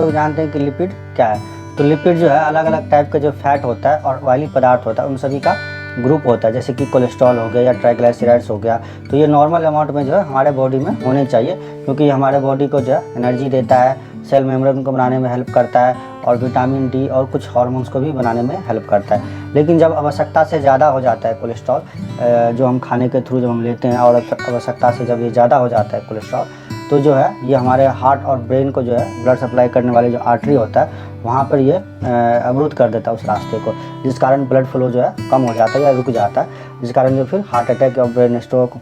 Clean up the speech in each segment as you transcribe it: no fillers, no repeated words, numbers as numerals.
लोग जानते हैं कि लिपिड क्या है। तो लिपिड जो है अलग अलग टाइप का जो फैट होता है और ऑयली पदार्थ होता है उन सभी का ग्रुप होता है, जैसे कि कोलेस्ट्रॉल हो गया या ट्राइग्लिसराइड्स हो गया। तो ये नॉर्मल अमाउंट में जो है हमारे बॉडी में होने चाहिए, क्योंकि हमारे बॉडी को जो है एनर्जी देता है, सेल मेम्ब्रेन को बनाने में हेल्प करता है और विटामिन डी और कुछ हार्मोन्स को भी बनाने में हेल्प करता है। लेकिन जब आवश्यकता से ज़्यादा हो जाता है कोलेस्ट्रॉल, जो हम खाने के थ्रू जब हम लेते हैं और आवश्यकता से जब ये ज़्यादा हो जाता है कोलेस्ट्रॉल, तो जो है ये हमारे हार्ट और ब्रेन को जो है ब्लड सप्लाई करने वाले जो आर्टरी होता है वहाँ पर ये अवरुद्ध कर देता है उस रास्ते को, जिस कारण ब्लड फ्लो जो है कम हो जाता है या रुक जाता है, जिस कारण जो फिर हार्ट अटैक और brain stroke,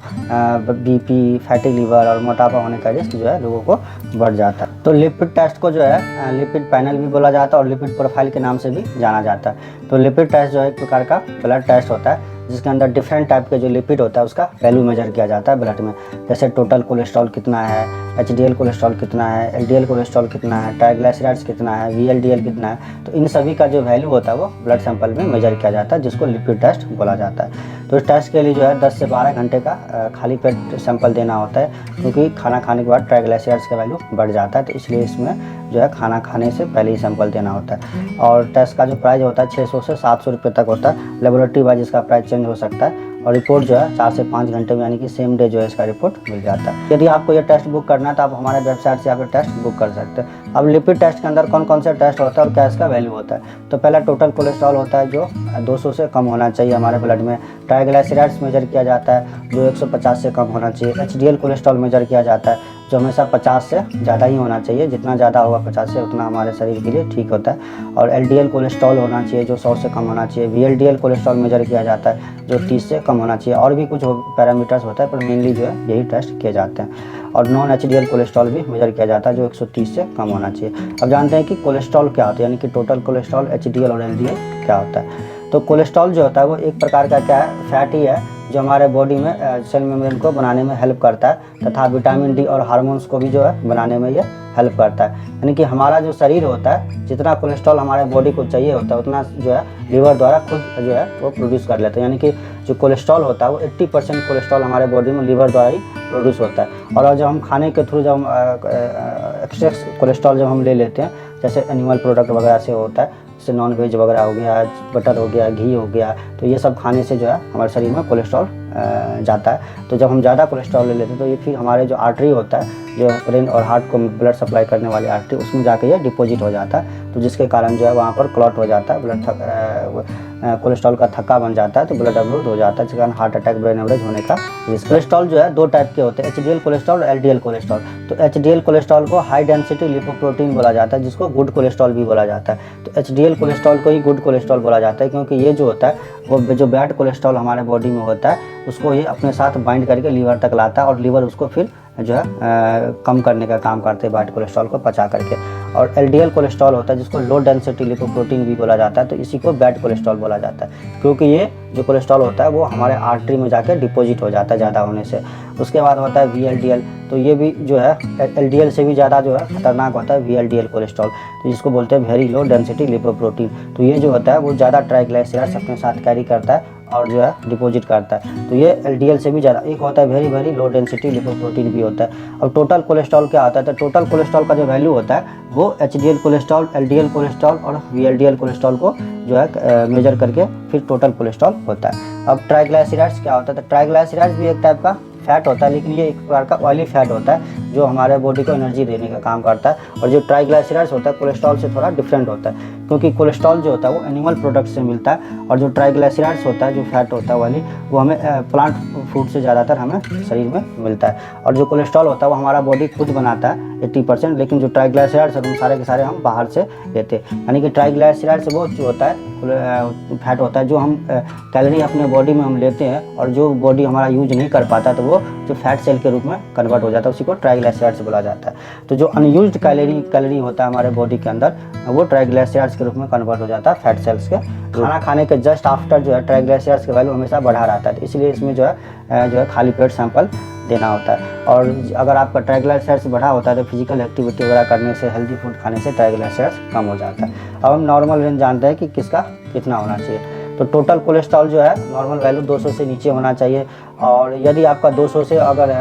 BP, fatty liver और मोटापा होने का रिस्क जो है लोगों को बढ़ जाता है। तो लिपिड टेस्ट को जो है लिपिड पैनल भी बोला जाता है और लिपिड प्रोफाइल के नाम से भी जाना जाता है। तो लिपिड टेस्ट जो है एक प्रकार का ब्लड टेस्ट होता है, जिसके अंदर डिफरेंट टाइप के जो लिपिड होता है उसका वैल्यू मेजर किया जाता है ब्लड में, जैसे टोटल कोलेस्ट्रॉल कितना है, एचडीएल कोलेस्ट्रॉल कितना है, एलडीएल कोलेस्ट्रॉल कितना है, ट्राइग्लिसराइड्स कितना है, वीएलडीएल कितना है। तो इन सभी का जो वैल्यू होता है वो ब्लड सैंपल में मेजर किया जाता है, जिसको लिपिड टेस्ट बोला जाता है। तो इस टेस्ट के लिए जो है 10 से 12 घंटे का खाली पेट सैंपल देना होता है, क्योंकि खाना खाने के बाद ट्राइग्लिसराइड्स का वैल्यू बढ़ जाता है, तो इसलिए इसमें जो है खाना खाने से पहले ही सैंपल देना होता है। और टेस्ट का जो प्राइस होता है 600 से 700 रुपये तक होता है। लेबोरेटरी वाइज इसका प्राइस चेंज हो सकता है और रिपोर्ट जो है 4 से 5 घंटे में, यानी कि सेम डे जो है इसका रिपोर्ट मिल जाता है। यदि आपको ये टेस्ट बुक करना है तो आप हमारे वेबसाइट से आकर टेस्ट बुक कर सकते हैं। अब लिपिड टेस्ट के अंदर कौन कौन से टेस्ट होता है और क्या इसका वैल्यू होता है। तो पहला टोटल कोलेस्ट्रॉल होता है जो 200 से कम होना चाहिए हमारे ब्लड में। ट्राइग्लिसराइड्स मेजर किया जाता है जो 150 से कम होना चाहिए। एचडीएल कोलेस्ट्रॉल मेजर किया जाता है जो हमेशा 50 से ज़्यादा ही होना चाहिए, जितना ज़्यादा होगा 50 से उतना हमारे शरीर के लिए ठीक होता है। और एलडीएल कोलेस्ट्रॉल होना चाहिए जो 100 से कम होना चाहिए। वीएलडीएल कोलेस्ट्रॉल मेजर किया जाता है जो 30 से कम होना चाहिए। और भी कुछ पैरामीटर्स होता है, पर मेनली जो है यही टेस्ट किए जाते हैं। और नॉन एचडीएल कोलेस्ट्रॉल भी मेजर किया जाता है जो 130 से कम होना चाहिए। अब जानते हैं कि कोलेस्ट्रॉल क्या होता है, यानी कि टोटल कोलेस्ट्रॉल, एचडीएल और एलडीएल क्या होता है। तो कोलेस्ट्रॉल जो होता है वो एक प्रकार का क्या है, फैट ही है जो हमारे बॉडी में सेल मेम्ब्रेन को बनाने में हेल्प करता है, तथा विटामिन डी और हार्मोन्स को भी जो है बनाने में ये हेल्प करता है। यानी कि हमारा जो शरीर होता है जितना कोलेस्ट्रॉल हमारे बॉडी को चाहिए होता है उतना जो है लीवर द्वारा खुद जो है वो प्रोड्यूस कर लेते हैं। यानी कि जो कोलेस्ट्रॉल होता है वो 80% कोलेस्ट्रॉल हमारे बॉडी में लीवर द्वारा ही प्रोड्यूस होता है। और जब हम खाने के थ्रू जब एक्सेस कोलेस्ट्रॉल जब हम ले लेते हैं, जैसे एनिमल प्रोडक्ट वगैरह से होता है, जैसे नॉन वेज वगैरह हो गया, बटर हो गया, घी हो गया, तो ये सब खाने से जो है हमारे शरीर में कोलेस्ट्रॉल जाता है। तो जब हम ज़्यादा कोलेस्ट्रॉल ले लेते हैं तो ये फिर हमारे जो आर्टरी होता है, जो ब्रेन और हार्ट को ब्लड सप्लाई करने वाली आर्टरी, उसमें जाके ये डिपॉजिट हो जाता है। तो जिसके कारण जो है वहाँ पर क्लॉट हो जाता है, ब्लड कोलेस्ट्रॉल का थक्का बन जाता है, तो ब्लड अवरुद्ध हो जाता है, जिसके कारण हार्ट अटैक, ब्रेन हेमरेज होने का रिस्क। कोलेस्ट्रॉल जो है 2 टाइप के होते हैं, एचडीएल कोलेस्ट्रॉल और एलडीएल कोलेस्ट्रॉल। तो एचडीएल कोलेस्ट्रॉल को हाई डेंसिटी लिपोप्रोटीन बोला जाता है, जिसको गुड कोलेस्ट्रॉल भी बोला जाता है। तो एचडीएल कोलेस्ट्रॉल को ही गुड कोलेस्ट्रॉल बोला जाता है, क्योंकि ये जो होता है वो जो बैड कोलेस्ट्रॉल हमारे बॉडी में होता है उसको ये अपने साथ बाइंड करके लीवर तक लाता है, और लीवर उसको फिर जो है कम करने का काम करते हैं बैड कोलेस्ट्रॉल को पचा करके। और एलडीएल कोलेस्ट्रॉल होता है जिसको लो डेंसिटी लिपोप्रोटीन भी बोला जाता है, तो इसी को बैड कोलेस्ट्रॉल बोला जाता है, क्योंकि ये जो कोलेस्ट्रॉल होता है वो हमारे आर्टरी में जाकर डिपॉजिट हो जाता है ज़्यादा होने से। उसके बाद होता है वीएलडीएल, तो ये भी जो है एलडीएल से भी ज़्यादा जो है खतरनाक होता है वीएलडीएल कोलेस्ट्रॉल, तो जिसको बोलते हैं वेरी लो डेंसिटी लिपोप्रोटीन। तो ये जो होता है वो ज़्यादा ट्राइग्लिसराइड्स अपने साथ कैरी करता है और जो है डिपॉजिट करता है, तो ये एलडीएल से भी ज़्यादा। एक होता है वेरी लो डेंसिटी लिपोप्रोटीन भी होता है। अब टोटल कोलेस्ट्रॉल क्या होता है, तो टोटल कोलेस्ट्रॉल का जो वैल्यू होता है वो एचडीएल कोलेस्ट्रॉल, एलडीएल कोलेस्ट्रॉल और वीएलडीएल कोलेस्ट्रॉल को जो है मेजर करके फिर टोटल कोलेस्ट्रॉल होता है। अब ट्राइग्लिसराइड्स क्या होता है, तो ट्राइग्लिसराइड्स भी एक टाइप का फैट होता है, लेकिन ये एक प्रकार का ऑयली फैट होता है जो हमारे बॉडी को एनर्जी देने का काम करता है। और जो ट्राइग्लिसराइड्स होता है कोलेस्ट्रॉल से थोड़ा डिफरेंट होता है, क्योंकि कोलेस्ट्रॉल जो होता है वो एनिमल प्रोडक्ट से मिलता है, और जो ट्राइग्लिसराइड्स होता है जो फैट होता है वाली वो हमें प्लांट फूड से ज़्यादातर हमें शरीर में मिलता है। और जो कोलेस्ट्रॉल होता है वो हमारा बॉडी खुद बनाता है 80%, लेकिन जो ट्राइग्लिसराइड्स है सारे के सारे हम बाहर से लेते हैं। यानी कि ट्राइग्लिसराइड्स वो जो होता है फैट होता है जो हम कैलोरी अपने बॉडी में हम लेते हैं और जो बॉडी हमारा यूज नहीं कर पाता, तो वो जो फैट सेल के रूप में कन्वर्ट हो जाता है, उसी को ट्राइग्लिसराइड्स बोला जाता है। तो जो अनयूज्ड कैलोरी होता है हमारे बॉडी के अंदर, वो ट्राइग्लिसराइड्स के रूप में कन्वर्ट हो जाता है फैट सेल्स के। खाना खाने के जस्ट आफ्टर जो है ट्राइग्लिसराइड्स का वैल्यू हमेशा बढ़ा रहता है, तो इसलिए इसमें जो है खाली पेट सैंपल देना होता है। और अगर आपका ट्राइग्लिसराइड्स बढ़ा होता है तो फिजिकल एक्टिविटी वगैरह करने से, हेल्दी फूड खाने से ट्राइग्लिसराइड्स कम हो जाता है। अब हम नॉर्मल रेंज जानते हैं कि किसका कितना होना चाहिए। तो टोटल कोलेस्ट्रॉल जो है नॉर्मल वैल्यू 200 से नीचे होना चाहिए। और यदि आपका 200 से अगर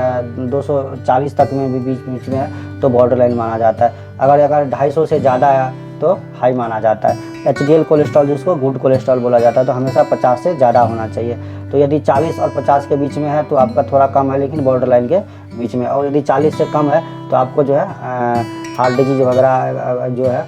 240 तक में भी बीच में है तो बॉर्डर लाइन माना जाता है। अगर 250 से ज़्यादा है तो हाई माना जाता है। HDL कोलेस्ट्रॉल जिसको गुड कोलेस्ट्रॉल बोला जाता है, तो हमेशा 50 से ज़्यादा होना चाहिए। तो यदि 40 और 50 के बीच में है तो आपका थोड़ा कम है, लेकिन बॉर्डर लाइन के बीच में। और यदि 40 से कम है तो आपको जो है हार्ट डिजीज वगैरह जो है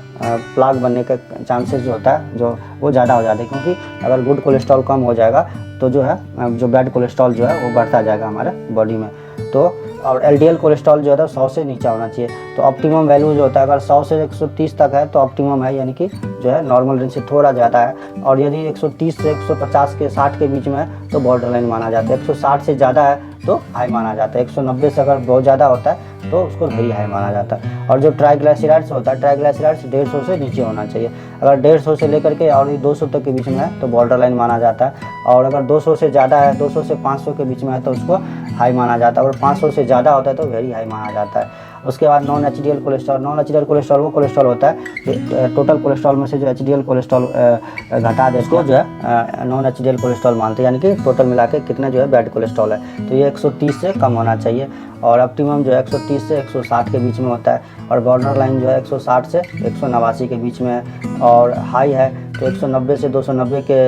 प्लाक बनने के चांसेस जो होता है जो वो ज़्यादा हो जाते हैं, क्योंकि अगर गुड कोलेस्ट्रॉल कम हो जाएगा तो जो है जो बैड कोलेस्ट्रॉल जो है वो बढ़ता जाएगा हमारे बॉडी में। तो और LDL कोलेस्ट्रॉल जो है 100 से नीचे होना चाहिए। तो ऑप्टिमम वैल्यू जो होता है अगर 100 से 130 तक है तो ऑप्टिमम है, यानी कि जो है नॉर्मल रेंज से थोड़ा ज़्यादा है। और यदि 130 से 150 के 60 के बीच में है तो बॉर्डर लाइन माना जाता है। 160 से ज़्यादा है तो हाई माना जाता है। 190 से अगर बहुत ज़्यादा होता है तो उसको वेरी हाई माना जाता है। और जो ट्राइग्लिसराइड्स होता है, ट्राइग्लिसराइड्स 150 से नीचे होना चाहिए। अगर 150 से लेकर के और 200 तक के बीच में है तो बॉर्डर लाइन माना जाता है। और अगर 200 से ज़्यादा है, 200 से 500 के बीच में है तो उसको हाई माना जाता है। और 500 से ज़्यादा होता है तो वेरी हाई माना जाता है। उसके बाद non HDL cholesterol. Non HDL cholesterol वो कोलेस्ट्रॉल होता है टोटल कोलेस्ट्रॉल में से जो HDL कोलेस्ट्रॉल घटा दे, उसको जो है नॉन HDL कोलेस्ट्रॉल मानते हैं, यानी कि टोटल मिला के कितना जो है बैड कोलेस्ट्रॉल है। तो ये 130 से कम होना चाहिए। और ऑप्टिमम जो है 130 से 160 के बीच में होता है। और बॉर्डर लाइन जो है 160 से 189 के बीच में है। और हाई है तो 190 से 290 के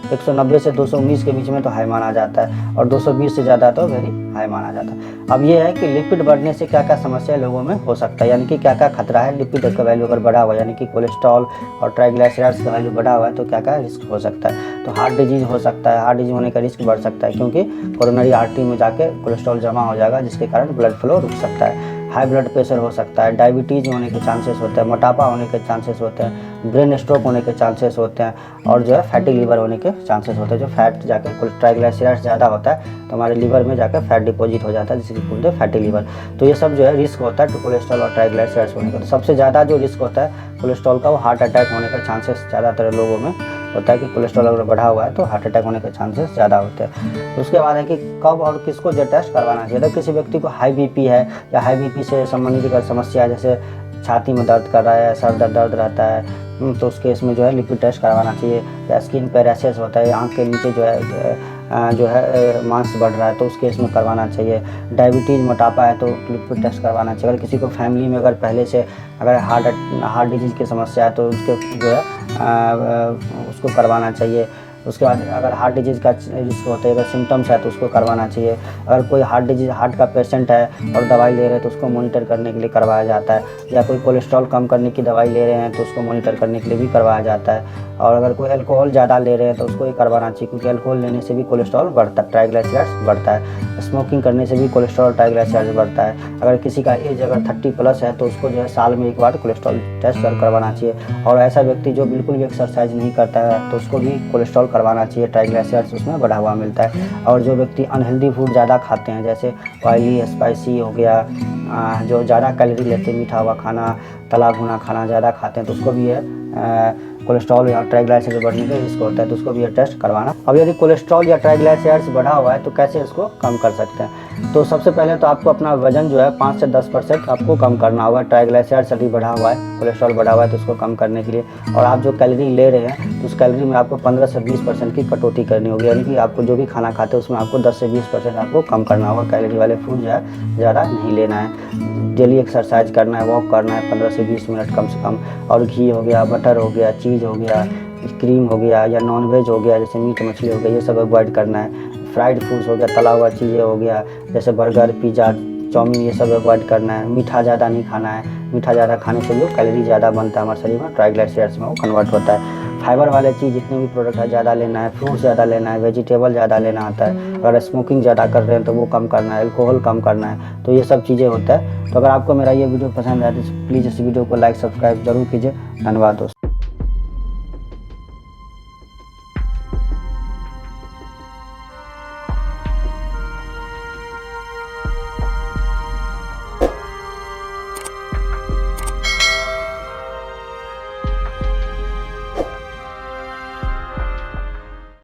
190 से 219 के बीच में तो हाई माना जाता है। और 220 से ज़्यादा तो वेरी हाई माना जाता है। अब ये है कि लिपिड बढ़ने से क्या क्या समस्या लोगों में हो सकता है, यानी कि क्या क्या खतरा है। लिपिड का वैल्यू अगर बढ़ा हुआ है, यानी कि कोलेस्ट्रॉल और ट्राइग्लिसराइड्स का वैल्यू बढ़ा हुआ है तो क्या क्या रिस्क हो सकता है। तो हार्ट डिजीज हो सकता है। हार्ट डिजीज होने का रिस्क बढ़ सकता है, क्योंकि कोरोनरी आर्टरी में जाके कोलेस्ट्रॉल जमा हो जाएगा, जिसके कारण ब्लड फ्लो रुक सकता है। हाई ब्लड प्रेशर हो सकता है। डायबिटीज़ होने के चांसेस होते हैं। मोटापा होने के चांसेस होते हैं। ब्रेन स्ट्रोक होने के चांसेस होते हैं। और जो है फैटी लीवर होने के चांसेस होते हैं। जो फैट जाके ट्राइग्लिसराइड्स ज़्यादा होता है तो हमारे लीवर में जाकर फैट डिपॉजिट हो जाता है, जिसको बोलते हैं फैटी लीवर। तो ये सब जो है रिस्क होता है कोलेस्ट्रॉल और ट्राइग्लिसराइड्स होने का। तो सबसे ज़्यादा जो रिस्क होता है कोलेस्ट्रॉल का, वो हार्ट अटैक होने का चांसेस ज़्यादातर लोगों में होता है कि कोलेस्ट्रॉल अगर बढ़ा हुआ है तो हार्ट अटैक होने के चांसेस ज़्यादा होते हैं। उसके बाद है कि कब और किसको जो टेस्ट करवाना चाहिए। तो किसी व्यक्ति को हाई BP है या हाई BP से संबंधित अगर समस्या है, जैसे छाती में दर्द कर रहा है, सर दर्द रहता है, तो उस केस में जो है लिपिड टेस्ट करवाना चाहिए। या स्किन पे रैशेस होता है, आँख के नीचे जो है मांस बढ़ रहा है तो उस केस में करवाना चाहिए। डायबिटीज़ मोटापा है तो लिपिड टेस्ट करवाना चाहिए। अगर किसी को फैमिली में अगर पहले से अगर हार्ट डिजीज़ की समस्या है तो उसके जो है उसको करवाना चाहिए। उसके बाद अगर हार्ट डिजीज़ का रिस्क होता है, अगर सिम्टम्स है तो उसको करवाना चाहिए। अगर कोई हार्ट का पेशेंट है और दवाई ले रहे हैं तो उसको मॉनिटर करने के लिए करवाया जाता है। या कोई कोलेस्ट्रॉल कम करने की दवाई ले रहे हैं तो उसको मॉनिटर करने के लिए भी करवाया जाता है। और अगर कोई अल्कोहल ज़्यादा ले रहे हैं तो उसको ही करवाना चाहिए, क्योंकि अल्कोहल लेने से भी कोलेस्ट्रॉल बढ़ता है, ट्राइग्लिसराइड्स बढ़ता है। स्मोकिंग करने से भी कोलेस्ट्रॉल ट्राइग्लिसराइड्स बढ़ता है। अगर किसी का एज अगर 30+ है तो उसको जो है साल में एक बार कोलेस्ट्रॉल टेस्ट करवाना चाहिए। और ऐसा व्यक्ति जो बिल्कुल भी एक्सरसाइज नहीं करता है तो उसको भी कोलेस्ट्रॉल करवाना चाहिए, ट्राइग्लिसराइड्स उसमें बढ़ा हुआ मिलता है। और जो व्यक्ति अनहेल्दी फूड ज़्यादा खाते हैं, जैसे ऑयली स्पाइसी हो गया, जो ज़्यादा कैलोरी लेते हैं, मीठा हुआ खाना, तला भुना खाना ज़्यादा खाते हैं, तो उसको भी है कोलेस्ट्रॉल या ट्राइग्लिसराइड्स बढ़ने का रिस्क होता है, तो उसको भी ये टेस्ट करवाना। अब यदि कोलेस्ट्रॉल या ट्राइग्लिसराइड्स बढ़ा हुआ है तो कैसे इसको कम कर सकते हैं। तो सबसे पहले तो आपको अपना वजन जो है 5 से 10% आपको कम करना होगा। ट्राइग्लिसराइड्स यदि बढ़ा हुआ है, कोलेस्ट्रॉल बढ़ा हुआ है तो उसको कम करने के लिए, और आप जो कैलोरी ले रहे हैं तो उस कैलोरी में आपको 15 से 20% की कटौती करनी होगी। यानी कि आपको जो भी खाना खाते हैं उसमें आपको 10 से 20% आपको कम करना होगा। कैलोरी वाले फूड जो है ज़्यादा नहीं लेना है। डेली एक्सरसाइज करना है, वॉक करना है 15 से 20 मिनट कम से कम। और घी हो गया, बटर हो गया, चीज़ हो गया, क्रीम हो गया, या नॉनवेज हो गया जैसे मीट मछली हो गया, ये सब अवॉइड करना है। फ्राइड फूड्स हो गया, तला हुआ चीज़ें हो गया जैसे बर्गर, पिज़्ज़ा, चाउमीन, ये सब अवॉइड करना है। मीठा ज़्यादा नहीं खाना है। मीठा ज़्यादा खाने से जो कैलोरी ज़्यादा बनता है हमारे शरीर में, ट्राइग्लिसराइड्स में वो कन्वर्ट होता है। फाइबर वाले चीज़ जितने भी प्रोडक्ट है ज़्यादा लेना है। फ्रूट ज़्यादा लेना है, वेजिटेबल ज़्यादा लेना आता है। अगर स्मोकिंग ज़्यादा कर रहे हैं तो वो कम करना है, अल्कोहल कम करना है। तो ये सब चीज़ें होता है। तो अगर आपको मेरा ये वीडियो पसंद आए तो प्लीज़ इस वीडियो को लाइक सब्सक्राइब जरूर कीजिए। धन्यवाद दोस्तों।